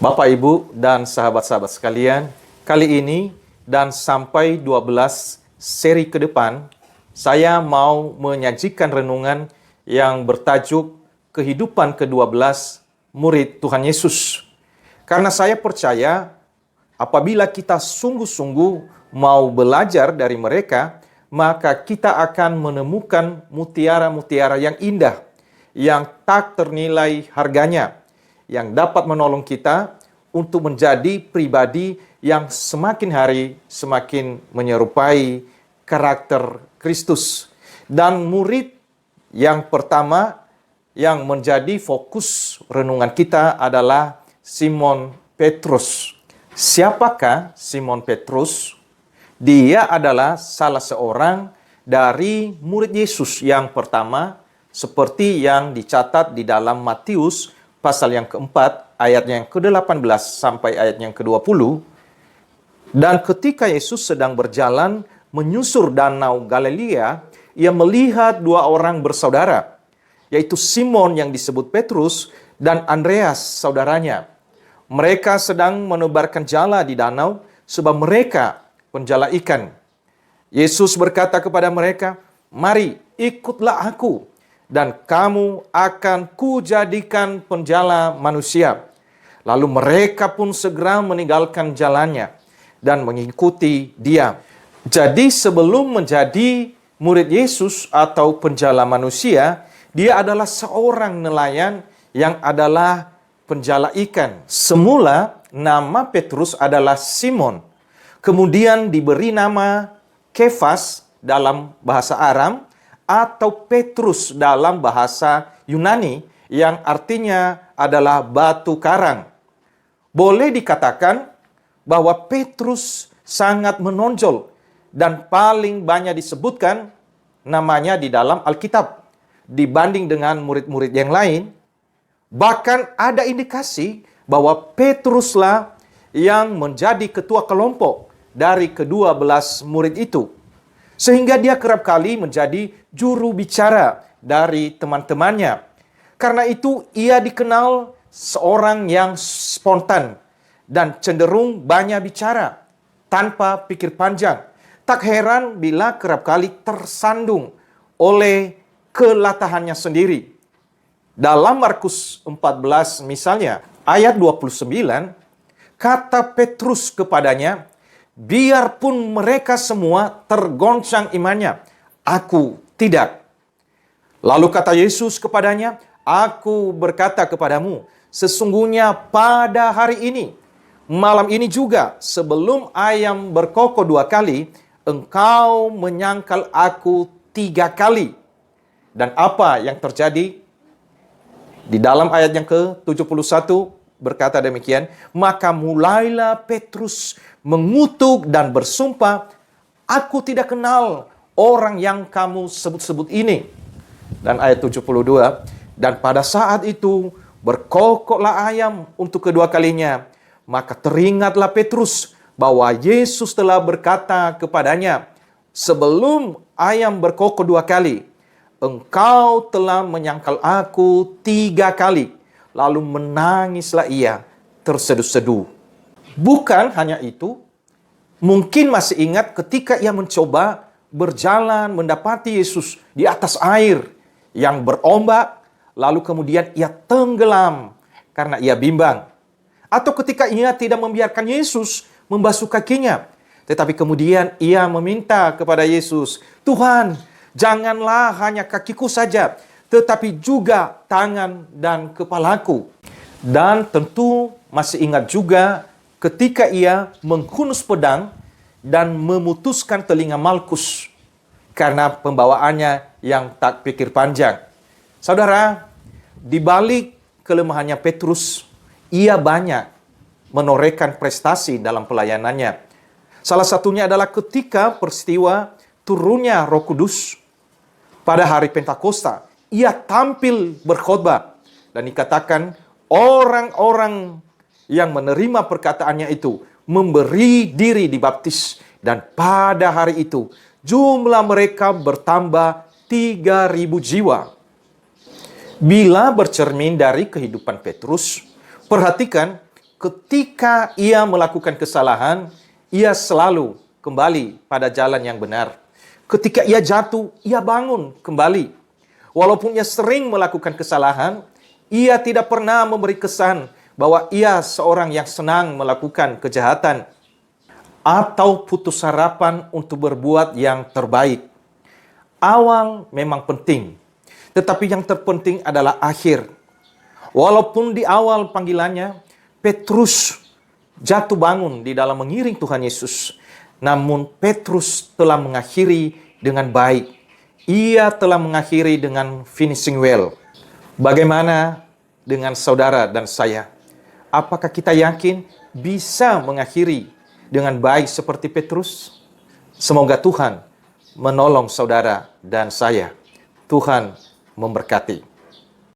Bapak, Ibu, dan sahabat-sahabat sekalian, kali ini dan sampai 12 seri ke depan, saya mau menyajikan renungan yang bertajuk Kehidupan ke-12 Murid Tuhan Yesus. Karena saya percaya apabila kita sungguh-sungguh mau belajar dari mereka, maka kita akan menemukan mutiara-mutiara yang indah, yang tak ternilai harganya, yang dapat menolong kita untuk menjadi pribadi yang semakin hari semakin menyerupai karakter Kristus. Dan murid yang pertama yang menjadi fokus renungan kita adalah Simon Petrus. Siapakah Simon Petrus? Dia adalah salah seorang dari murid Yesus yang pertama, seperti yang dicatat di dalam Matius pasal yang keempat, ayatnya yang ke-18 sampai ayat yang ke-20. Dan ketika Yesus sedang berjalan menyusur danau Galilea, ia melihat dua orang bersaudara, yaitu Simon yang disebut Petrus dan Andreas saudaranya. Mereka sedang menebarkan jala di danau sebab mereka penjala ikan. Yesus berkata kepada mereka, "Mari, ikutlah aku, dan kamu akan kujadikan penjala manusia." Lalu mereka pun segera meninggalkan jalannya dan mengikuti dia. Jadi sebelum menjadi murid Yesus atau penjala manusia, dia adalah seorang nelayan yang adalah penjala ikan. Semula nama Petrus adalah Simon. Kemudian diberi nama Kefas dalam bahasa Aram atau Petrus dalam bahasa Yunani yang artinya adalah batu karang. Boleh dikatakan bahwa Petrus sangat menonjol dan paling banyak disebutkan namanya di dalam Alkitab dibanding dengan murid-murid yang lain. Bahkan ada indikasi bahwa Petruslah yang menjadi ketua kelompok dari ke-12 murid itu. Sehingga dia kerap kali menjadi juru bicara dari teman-temannya. Karena itu ia dikenal seorang yang spontan dan cenderung banyak bicara tanpa pikir panjang. Tak heran bila kerap kali tersandung oleh kelatahannya sendiri. Dalam Markus 14 misalnya, ayat 29, kata Petrus kepadanya, "Biarpun mereka semua tergoncang imannya, aku tidak." Lalu kata Yesus kepadanya, "Aku berkata kepadamu, sesungguhnya pada hari ini, malam ini juga, sebelum ayam berkokok 2 kali, engkau menyangkal aku 3 kali." Dan apa yang terjadi? Di dalam ayat yang ke-71 berkata demikian, "Maka mulailah Petrus mengutuk dan bersumpah, 'Aku tidak kenal orang yang kamu sebut-sebut ini.'" Dan ayat 72, "Dan pada saat itu berkokoklah ayam untuk kedua kalinya. Maka teringatlah Petrus bahwa Yesus telah berkata kepadanya, 'Sebelum ayam berkokok 2 kali, engkau telah menyangkal aku 3 kali.' Lalu menangislah ia terseduh-seduh." Bukan hanya itu, mungkin masih ingat ketika ia mencoba berjalan mendapati Yesus di atas air yang berombak, lalu kemudian ia tenggelam karena ia bimbang. Atau ketika ia tidak membiarkan Yesus membasuh kakinya, tetapi kemudian ia meminta kepada Yesus, "Tuhan, janganlah hanya kakiku saja, tetapi juga tangan dan kepalaku." Dan tentu masih ingat juga ketika ia menghunus pedang dan memutuskan telinga Malkus karena pembawaannya yang tak pikir panjang. Saudara, di balik kelemahannya Petrus, ia banyak menorehkan prestasi dalam pelayanannya. Salah satunya adalah ketika peristiwa turunnya Roh Kudus pada hari Pentakosta. Ia tampil berkhotbah dan dikatakan orang-orang yang menerima perkataannya itu memberi diri dibaptis, dan pada hari itu jumlah mereka bertambah 3.000 jiwa. Bila bercermin dari kehidupan Petrus, perhatikan ketika ia melakukan kesalahan, ia selalu kembali pada jalan yang benar. Ketika ia jatuh, ia bangun kembali. Walaupun ia sering melakukan kesalahan, ia tidak pernah memberi kesan bahwa ia seorang yang senang melakukan kejahatan atau putus harapan untuk berbuat yang terbaik. Awal memang penting, tetapi yang terpenting adalah akhir. Walaupun di awal panggilannya, Petrus jatuh bangun di dalam mengiring Tuhan Yesus. Namun Petrus telah mengakhiri dengan baik. Ia telah mengakhiri dengan finishing well. Bagaimana dengan saudara dan saya? Apakah kita yakin bisa mengakhiri dengan baik seperti Petrus? Semoga Tuhan menolong saudara dan saya. Tuhan memberkati.